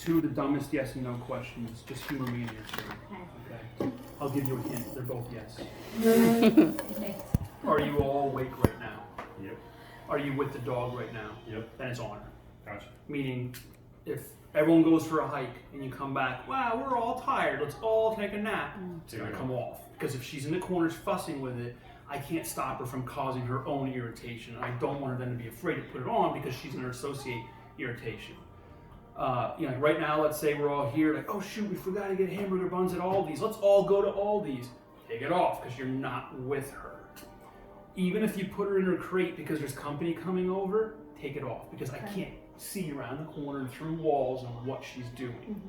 two of the dumbest yes and no questions. Just humor me in your turn. Okay. I'll give you a hint. They're both yes. Are you all awake right now? Yep. Are you with the dog right now? Yep. Then it's on her. Gotcha. Meaning, if everyone goes for a hike and you come back, wow, we're all tired. Let's all take a nap. It's gonna come off because if she's in the corners fussing with it, I can't stop her from causing her own irritation. I don't want her then to be afraid to put it on because she's going to associate irritation. Right now, let's say we're all here, like, oh shoot, we forgot to get hamburger buns at Aldi's. Let's all go to Aldi's. Take it off because you're not with her. Even if you put her in her crate because there's company coming over, take it off because I can't see around the corner and through walls on what she's doing.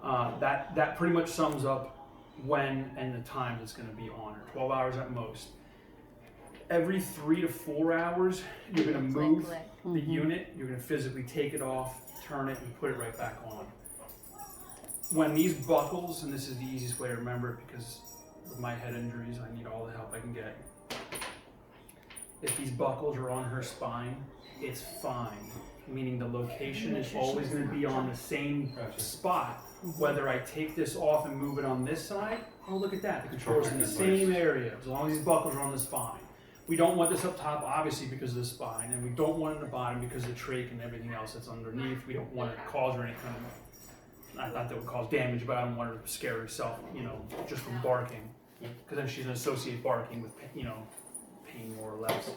That pretty much sums up when and the time it's going to be on her. 12 hours at most. Every 3 to 4 hours, you're going to move the unit, you're going to physically take it off, turn it, and put it right back on. When these buckles, and this is the easiest way to remember it because with my head injuries, I need all the help I can get. If these buckles are on her spine, it's fine. Meaning the location is always going to be on the same spot. Whether I take this off and move it on this side, oh look at that, the controller's in the same area, as long as these buckles are on the spine. We don't want this up top, obviously, because of the spine, and we don't want it in the bottom because of the trach and everything else that's underneath. We don't want it to cause her any kind of, I thought that would cause damage, but I don't want her to scare herself, just from barking. Because then she's going to associate barking with, pain more or less.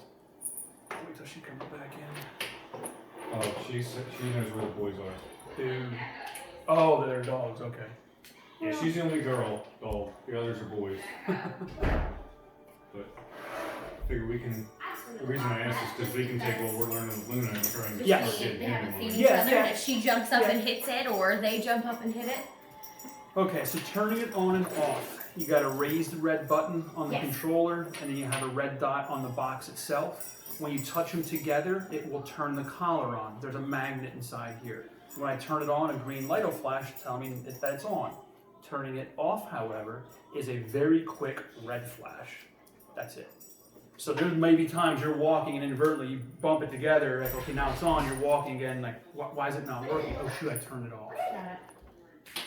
Wait till she comes back in. Oh, she knows where the boys are. Dude. Oh, they're dogs, okay. Yeah, she's the only girl. Oh, the others are boys. But I figure we can. The reason I asked is because we can take what we're learning with Luna and try and start getting They him haven't in seen line. each other, and if she jumps up and hits it, or they jump up and hit it. Okay, so turning it on and off, you got to raise the red button on the Yes. controller, and then you have a red dot on the box itself. When you touch them together, it will turn the collar on. There's a magnet inside here. When I turn it on, a green light will flash telling me that it's on. Turning it off, however, is a very quick red flash. That's it. So there may be times you're walking and inadvertently you bump it together, like, okay, now it's on, you're walking again, like, why is it not working? Oh shoot, I turned it off.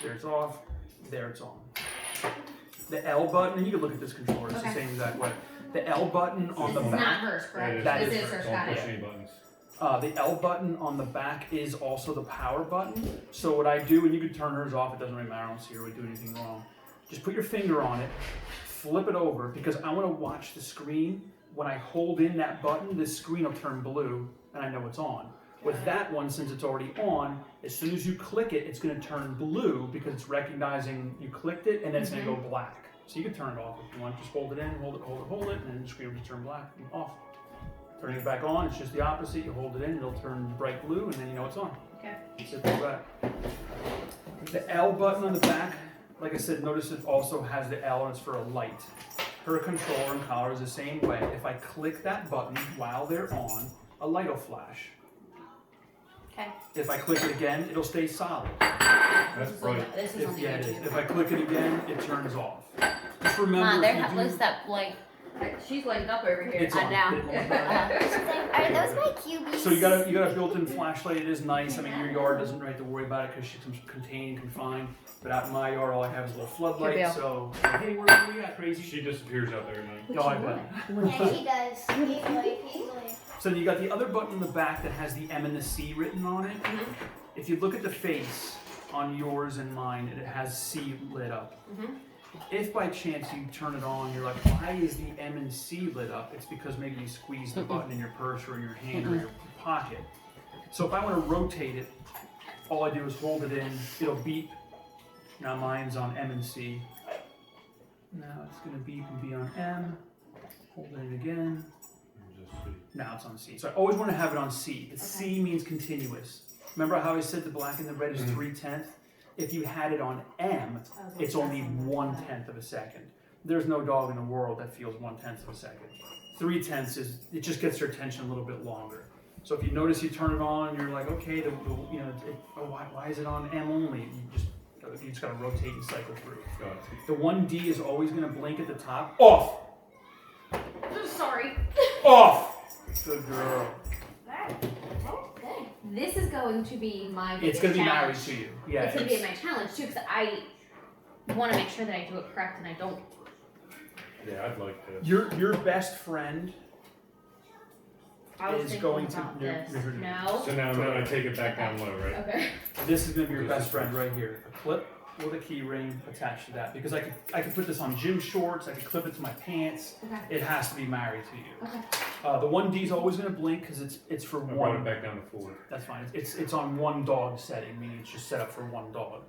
There it's off, there it's on. The L button, and you can look at this controller, it's the same exact way. The L button on the This is not back. hers, correct? That This is is hers, Don't got push it. any buttons. The L button on the back is also the power button. So what I do, and you can turn hers off, it doesn't really matter, I don't see her we do anything wrong. Just put your finger on it, flip it over, because I want to watch the screen. When I hold in that button, this screen will turn blue, and I know it's on. With that one, since it's already on, as soon as you click it, it's going to turn blue because it's recognizing you clicked it, and then it's going to go black. So you can turn it off if you want. Just hold it in, hold it, and then the screen will just turn black and off. Turning it back on, it's just the opposite. You hold it in, it'll turn bright blue, and then you know it's on. Okay. Simple as that. The L button on the back, like I said, notice it also has the L, and it's for a light. Her controller and collar is the same way. If I click that button while they're on, a light will flash. Okay. If I click it again, it'll stay solid. That's bright. This is on the Yeah, it is. YouTube. If I click it again, it turns off. Just remember, Mom, if there you was do, that like. She's waking up over here. it's I on. know. Are those my cubies? So you got a built-in flashlight. It is nice. I mean, your yard doesn't really have to worry about it because she's contained, confined. But out in my yard, all I have is a little floodlight. Bill. So, hey, where you at, crazy? She disappears out there at night. No, I bet. Yeah, she does. Easily. So you got the other button in the back that has the M and the C written on it. If you look at the face on yours and mine, it has C lit up. If by chance you turn it on, you're like, why is the M and C lit up? It's because maybe you squeeze the button in your purse or in your hand or your pocket. So if I want to rotate it, all I do is hold it in, it'll beep. Now mine's on M and C. Now it's going to beep and be on M. Hold it in again. Just see. Now it's on C. So I always want to have it on C. The C means continuous. Remember how I said the black and the red is 3/10? If you had it on M, it's only 1/10 of a second. There's no dog in the world that feels 1/10 of a second. 3/10 is, it just gets their attention a little bit longer. So if you notice you turn it on and you're like, okay, why is it on M only? You just gotta rotate and cycle through. Got it. The 1D is always gonna blink at the top. Off! Sorry. Off! Good girl. Okay. this is going to be my It's biggest going to be married challenge. to you. Yeah. It's going to be my challenge too, because I want to make sure that I do it correct and I don't. Yeah, I'd like to. Your best friend I was is thinking going to about this. no. No. So now I take it back down low, right? Okay. This is going to be your best friend right here. A clip with a key ring attached to that, because I could put this on gym shorts. I could clip it to my pants. Okay. It has to be married to you. Okay. The 1D is always going to blink because it's for I brought one. it back down to 4. That's fine. It's on one dog setting, meaning it's just set up for one dog.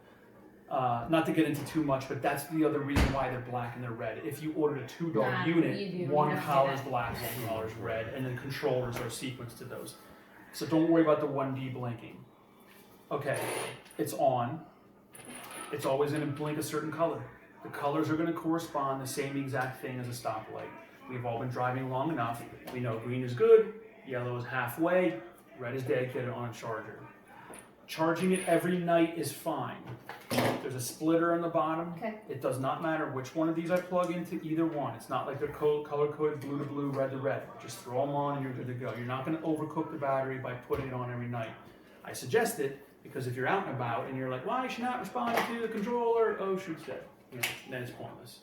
Not to get into too much, but that's the other reason why they're black and they're red. If you ordered a 2-dog Nah, unit, you do. one You have to do collar's that. black, one collar's red, and then controllers are sequenced to those. So don't worry about the 1D blinking. Okay, it's on. It's always going to blink a certain color. The colors are going to correspond the same exact thing as a stoplight. We've all been driving long enough. We know green is good, yellow is halfway, red is dead, get it on a charger. Charging it every night is fine. There's a splitter on the bottom. Okay. It does not matter which one of these I plug into, either one. It's not like they're color-coded blue to blue, red to red. Just throw them on and you're good to go. You're not going to overcook the battery by putting it on every night. I suggest it because if you're out and about and you're like, why is she not responding to the controller? Oh, shoot's dead. You know, then it's pointless.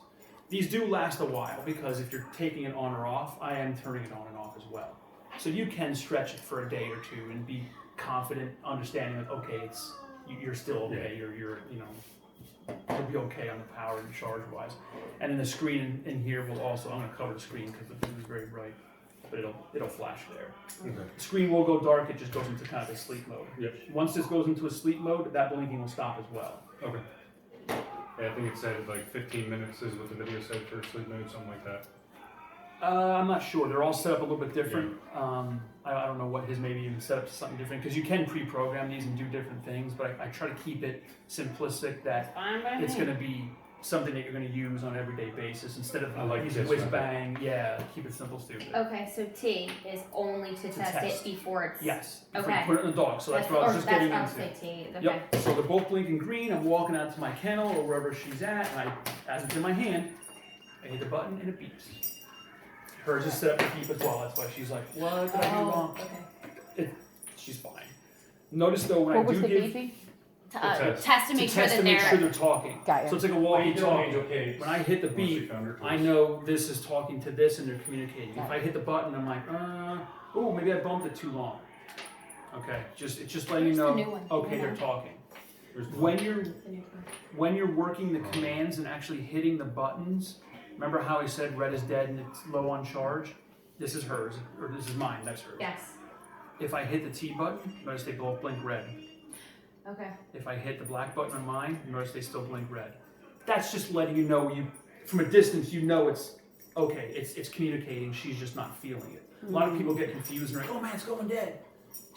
These do last a while because if you're taking it on or off, I am turning it on and off as well. So you can stretch it for a day or two and be confident, understanding that okay, you're still okay. You're you know, you'll be okay on the power and charge wise. And then the screen in here will also, I'm going to cover the screen because the blue is very bright, but it'll flash there. Okay. The screen will go dark. It just goes into kind of a sleep mode. Yep. Once this goes into a sleep mode, that blinking will stop as well. Okay. Yeah, I think it said like 15 minutes is what the video said for sleep mode, something like that. I'm not sure. They're all set up a little bit different. I don't know what his maybe even set up to something different because you can pre-program these and do different things, but I try to keep it simplistic that it's going to be something that you're going to use on an everyday basis instead of using whiz bang. Yeah, keep it simple, stupid. Okay, so T is only to test test. it before it's. Yes. Okay. Before you put it in the dog. So that's what I was just getting into. T. Okay. Yep. So they're both blinking green. I'm walking out to my kennel or wherever she's at, and as it's in my hand, I hit the button and it beeps. Hers is set up to beep as well. That's why she's like, "What did I do wrong?" Okay. She's fine. Notice though when What I was do the give beeping? Test to make sure that they're. they're talking. Got ya. So it's like a walkie-talkie. Okay. When I hit the beep, I know this is talking to this and they're communicating. If I hit the button, I'm like, oh, maybe I bumped it too long. Okay, it's just letting you Where's the new know. one? Okay, Yeah. they're talking. When When you're working the commands and actually hitting the buttons, remember how I said red is dead and it's low on charge? This is hers, or this is mine. That's hers. Yes. If I hit the T button, notice they both blink red. Okay. If I hit the black button on mine, notice they still blink red. That's just letting you know from a distance, you know it's okay. It's communicating. She's just not feeling it. A lot of people get confused and they're like, oh man, it's going dead.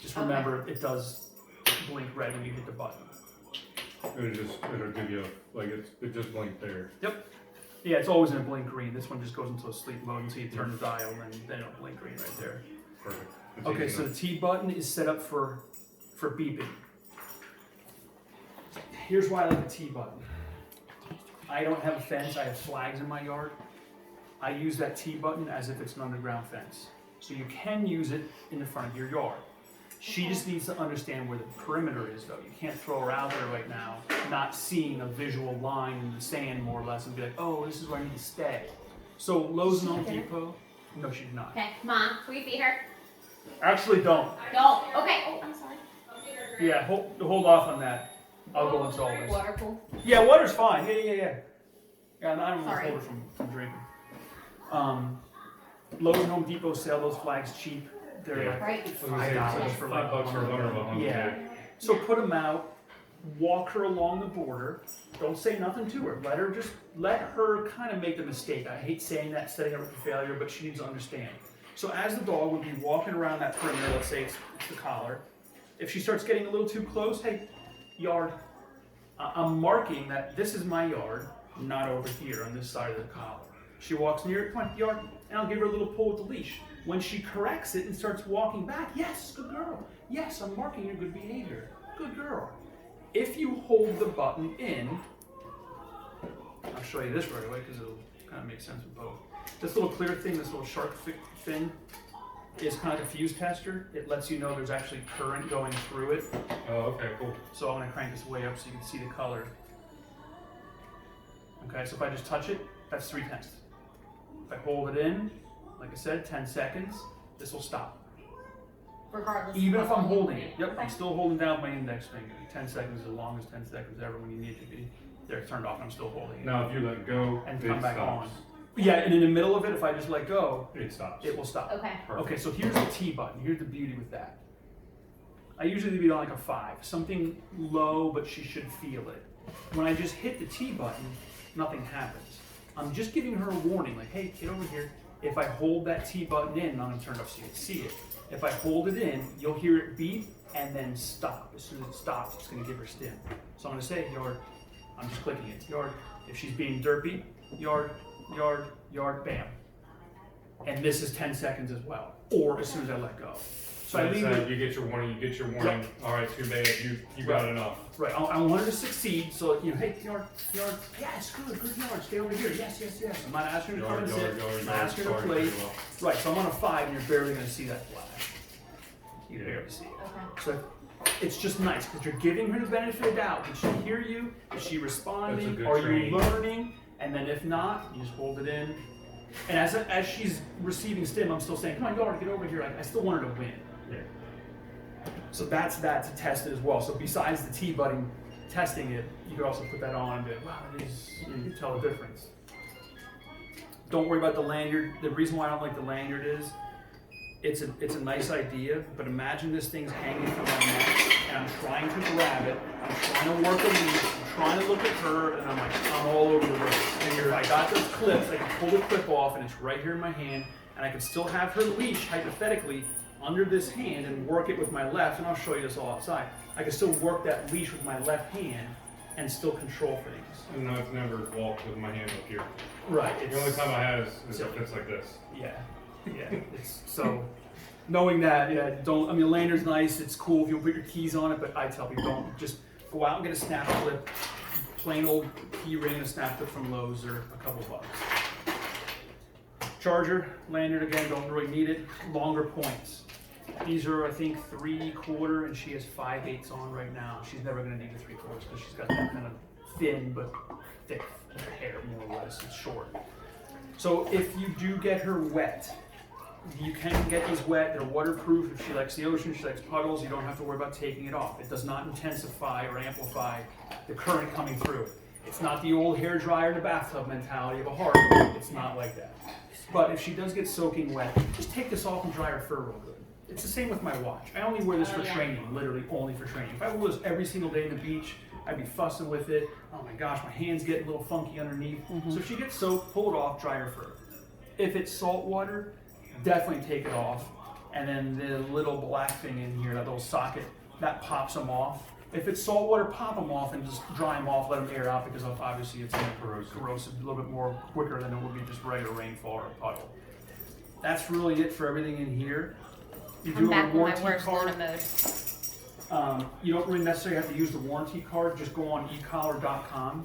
Just remember, it does blink red when you hit the button. It'll give you it just blinked there. Yeah, it's always in a blink green. This one just goes into a sleep mode until you turn the dial and then it'll blink green right there. Perfect. It's Okay, easy so the T button is set up for beeping. Here's why I like the T button. I don't have a fence, I have flags in my yard. I use that T button as if it's an underground fence. So you can use it in the front of your yard. She just needs to understand where the perimeter is though. You can't throw her out there right now, not seeing a visual line in the sand more or less and be like, oh, this is where I need to stay. So Lowe's and Home Depot, no she's not. Okay, Mom, will you feed her? Actually don't. Don't. Okay. Oh, I'm sorry. Yeah, hold off on that. I'll go into all this. Water pool. Yeah, water's fine. Yeah, I don't want to Sorry. hold her from drinking. Lowe's and Home Depot sell those flags cheap. They're Yeah. like Right. $5 for like $5 for a hundred of them. Yeah. So put them out. Walk her along the border. Don't say nothing to her. Let her kind of make the mistake. I hate saying that, setting her up for failure, but she needs to understand. So as the dog would be walking around that perimeter, let's say it's the collar. If she starts getting a little too close, hey, yard. I'm marking that this is my yard, not over here on this side of the collar. She walks near it, come on, yard, and I'll give her a little pull with the leash. When she corrects it and starts walking back, yes, good girl. Yes, I'm marking your good behavior. Good girl. If you hold the button in, I'll show you this right away because it'll kind of make sense with both. This little clear thing, this little shark fin, is kind of like a fuse tester. It lets you know there's actually current going through it. Oh, okay, cool. So I'm gonna crank this way up so you can see the color. Okay, so if I just touch it, that's 3/10. If I hold it in, like I said, 10 seconds, this will stop. Regardless. Even of if how I'm long you holding wait. it. Yep, I'm Okay. still holding down my index finger. 10 seconds is the longest 10 seconds ever when you need it to be. There, it's turned off and I'm still holding it. Now, if you let go, And it come back stops. on. Yeah, and in the middle of it, if I just let go, It stops. it will stop. Okay. Perfect. Okay, so here's the T button. Here's the beauty with that. I usually leave it on like a 5, something low, but she should feel it. When I just hit the T button, nothing happens. I'm just giving her a warning, like, hey, get over here. If I hold that T button in, I'm gonna turn it off so you can see it. If I hold it in, you'll hear it beep and then stop. As soon as it stops, it's gonna give her stim. So I'm gonna say, yard. I'm just clicking it, yard. If she's being derpy, yard, yard, yard, bam. And this is 10 seconds as well, or as soon as I let go. So I That's, leave it, you get your warning, All right, too bad, you got Right. enough. right, I want her to succeed, so, you know, hey, yard, yes, good yard, stay over here, yes. I'm not asking her to come and sit, I'm not asking her to play. Right, so I'm on a 5 and you're barely gonna see that flash. You barely see it. Okay. So it's just nice, because you're giving her the benefit of the doubt. Did she hear you? Is she That's a responding? good Are training. you learning? And then if not, you just hold it in. And as she's receiving stim, I'm still saying, come on, yard, get over here. I still want her to win. Yeah. So that's that to test it as well. So besides the T button testing it, you could also put that on and be like, wow, it is, you can tell the difference. Don't worry about the lanyard. The reason why I don't like the lanyard is it's a nice idea, but imagine this thing's hanging from my neck and I'm trying to grab it, I'm trying to work a leash, I'm trying to look at her, and I'm all over the place. And if I got those clips, I can pull the clip off and it's right here in my hand, and I can still have her leash, hypothetically, under this hand and work it with my left, and I'll show you this all outside. I can still work that leash with my left hand and still control things. And I've never walked with my hand up here. Right. The only time I have is if it's like this. Yeah, it's so knowing that, don't, I mean, the lanyard's nice, it's cool if you put your keys on it, but I tell people don't just go out and get a snap clip, plain old key ring, a snap clip from Lowe's or a couple bucks. Charger, lanyard again, don't really need it, longer points. These are, I think, 3/4, and she has 5/8 on right now. She's never gonna need the 3/4 because she's got that kind of thin but thick hair, more or less, it's short. So if you do get her wet, you can get these wet, they're waterproof. If she likes the ocean, she likes puddles, you don't have to worry about taking it off. It does not intensify or amplify the current coming through. It's not the old hair dryer in the bathtub mentality of a heart. It's not like that. But if she does get soaking wet, just take this off and dry her fur real good. It's the same with my watch. I only wear this for training, literally only for training. If I wore this every single day in the beach, I'd be fussing with it. Oh my gosh, my hands get a little funky underneath. So if she gets soaked, pull it off, dry her fur. If it's salt water, definitely take it off. And then the little black thing in here, that little socket, that pops them off. If it's salt water, pop them off and just dry them off, let them air out, because obviously it's corrosive a little bit more quicker than it would be just regular rainfall or a puddle. That's really it for everything in here. You I'm do back a with my warranty worst card. Luna mode. You don't really necessarily have to use the warranty card. Just go on ecollar.com.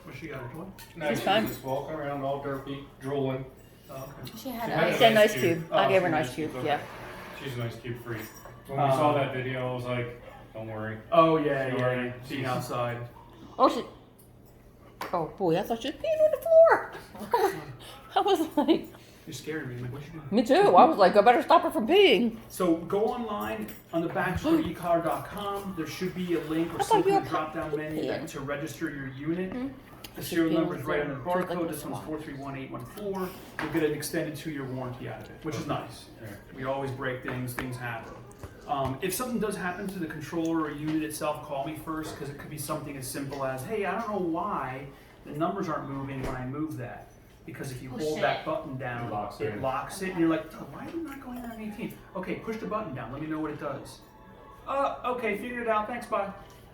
What's she got, a toy? No, She's fine. just walking around all derpy, drooling. Oh, okay. She had She a had It's a nice cube. cube. Oh, I gave her a she's nice nice cube, cube, yeah. She's a nice cube freak. When we saw that video, I was like, don't worry. Oh, yeah, She yeah. already- Being outside. Oh, she. Oh boy, I thought she was peeing on the floor. I was like, You're scaring me. I'm like, what you doing? me too. I was like, I better stop her from peeing. So go online on the back, just go to ecollar.com. There should be a link or I thought something you in the were drop down menu peeing. to register your unit. Hmm? The serial Peeing number is right on under the the floor. barcode. This one's 431814. You'll get an extended 2-year warranty out of it, which is nice. Yeah. We always break things happen. If something does happen to the controller or unit itself, call me first, because it could be something as simple as, hey, I don't know why the numbers aren't moving when I move that. Because if you Oh, hold shit. that button down, It locks it in. locks it, and you're like, oh, why am I not going on 18? Okay, push the button down, let me know what it does. Okay, figured it out, thanks, bye.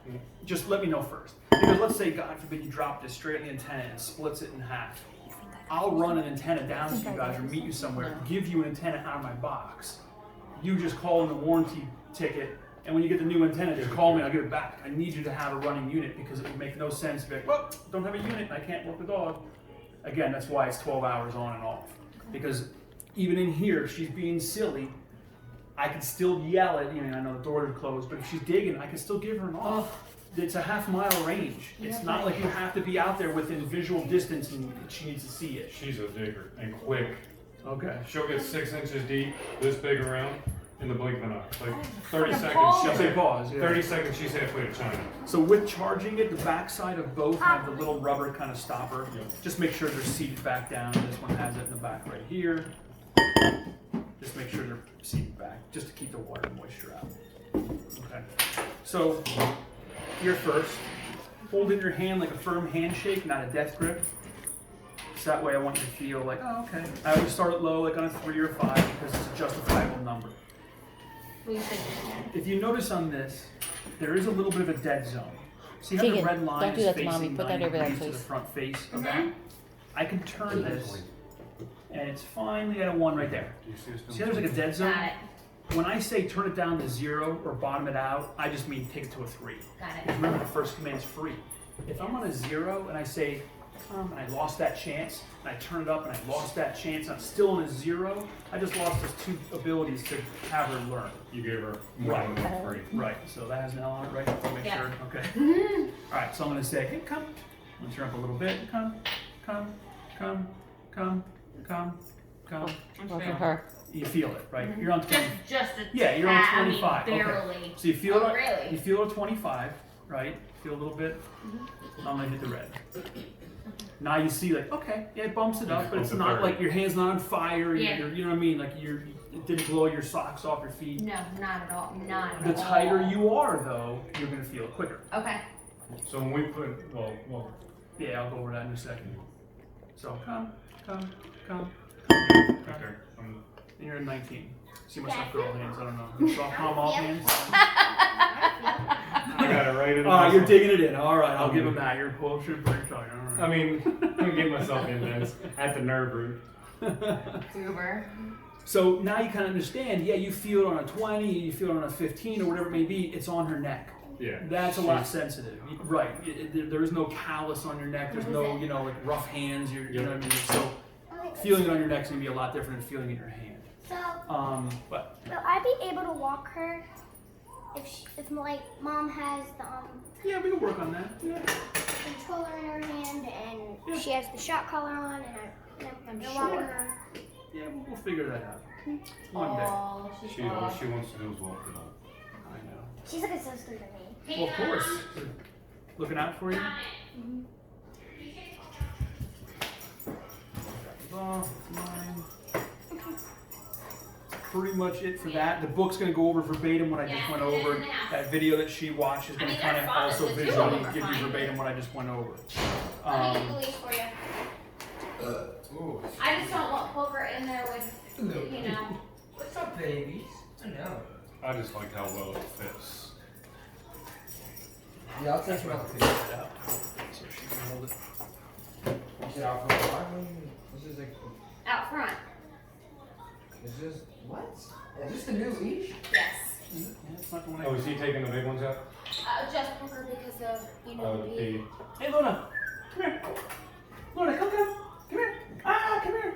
Yeah. Just let me know first. Because let's say, God forbid, you drop this straight on the antenna and splits it in half. I'll run an antenna down to you guys or meet you somewhere, give you an antenna out of my box. You just call in the warranty ticket, and when you get the new antenna, just call me and I'll give it back. I need you to have a running unit because it would make no sense to be like, well, don't have a unit and I can't walk the dog. Again, that's why it's 12 hours on and off. Because even in here, if she's being silly, I can still yell at, I know the doors are closed, but if she's digging, I can still give her an off. It's a half-mile range. It's not like you have to be out there within visual distance and she needs to see it. She's a digger and quick. Okay. She'll get 6 inches deep, this big around, in the blink of an eye. Like 30 seconds, She'll she's say pause. Yeah. 30 seconds, she's halfway to China. So with charging it, the backside of both have the little rubber kind of stopper. Yep. Just make sure they're seated back down. This one has it in the back right here. Just make sure they're seated back, just to keep the water and moisture out. Okay. So here first, hold in your hand like a firm handshake, not a death grip. So that way I want you to feel like, oh, okay. I always start it low, like on a 3 or 5, because it's a justifiable number. What do you think? If you notice on this, there is a little bit of a dead zone. See how the Keegan, red line don't do is that to facing Mommy. Put that 90 over there, degrees to the please. front face of that? I can turn this, and it's finally at a 1 right there. Do you see us? See how there's like a dead zone? Got it. When I say turn it down to 0 or bottom it out, I just mean take it to a 3. Got it. Because remember, the first command's free. If I'm on a 0 and I say, and I lost that chance, and I turn it up and I lost that chance, and I'm still on a 0, I just lost those 2 abilities to have her learn. You gave her more Right. than 3. Right, so that has an L on it, right? I want to make Yeah. sure. Okay. All right, so I'm going to say, hey, come. I'm going to turn up a little bit. Come. Look at her. You feel it, right? You're on 20. Just a Yeah, you're on tad, 25. I mean, Okay. barely. So you feel Oh, it. really? You feel it at 25, right? Feel a little bit. I'm gonna hit the red. Now you see, like, okay, yeah, it bumps it up, but it's Bump it not 30. like your hand's not on fire. Yeah. You know what I mean? Like it didn't blow your socks off your feet. No, not at all. Not at The all. tighter you are, though, you're gonna feel it quicker. Okay. So when we put, well, Yeah, I'll go over that in a second. So come. right there. And you're at 19. See my soft girl hands, I don't know. Soft palm off hands. I got it right in the All right, you're muscle. digging it in. All right, I'll give him that. You're pushing pretty tight. All right. I mean, I'm gonna get myself in this at the nerve root. Goober. So now you kind of understand, yeah, you feel it on a 20, you feel it on a 15, or whatever it may be, it's on her neck. Yeah. That's a lot sensitive. Right. There is no callus on your neck. There's no, like rough hands. You know what I mean? So feeling it on your neck is going to be a lot different than feeling it in your hand. So, But will I be able to walk her if like mom has the yeah, we can work on that. Yeah. controller in her hand and Yeah. she has the shot collar on and I'm sure. walking her? Yeah, we'll figure that out. One day. Oh, All she wants to do is walk it up. I know. She's like a sister to me. Well, of course. Looking out for you. Oh, mine. Pretty much it for that. The book's going to go over verbatim what I just went over. That video that she watched is going to kind of also visually give you verbatim what I just went over. Let me get the leash for you. I just don't want poker in there with, you know. What's up, babies? I know. I just like how well it fits. Yeah, I'll take you out the Figure it out so she can hold it. Get out for a while. This is like, Out front. is this, what? Is this the new leash? Yes. Yeah, it's not the one I- Oh, is he taking the big ones out? Just poker because of, you know, Oh, the the Hey, Luna. Come here. Luna, come. Come here. Ah, come here.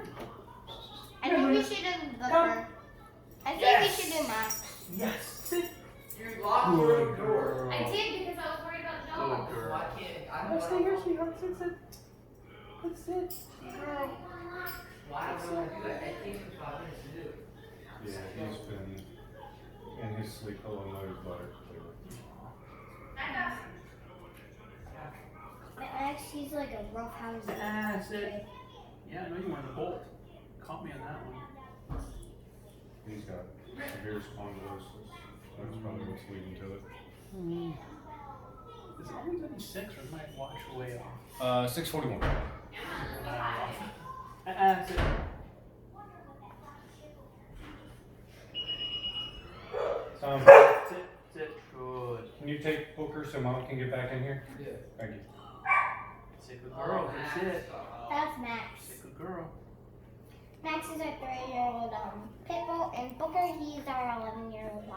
I think we should do Booker. I think we should do Max. Yes. Sit. You locked your Good own door. girl. I did because I was worried about Good Joe. girl. I can't. I don't Stay here, know. sweetheart. Sit, sit. Let's sit. Why would I do that? It takes me 5 minutes to do it. yeah, he's been in his sleep pillow nose butter. Max, he's like a roughhouse. Ah, sit. Yeah, I know you wanted to bolt. Caught me on that one. He's got severe spondylosis. That's probably what's leading to it. Is it always every 6 or am I watch way off? 6:41. Sit. Sit. Sit. Good. Can you take poker so Mom can get back in here? Yeah. Thank you. Sit, good girl. Good sit. That's Max. Sit, good girl. Max is our 3-year-old pit bull, and Booker, he's our 11-year-old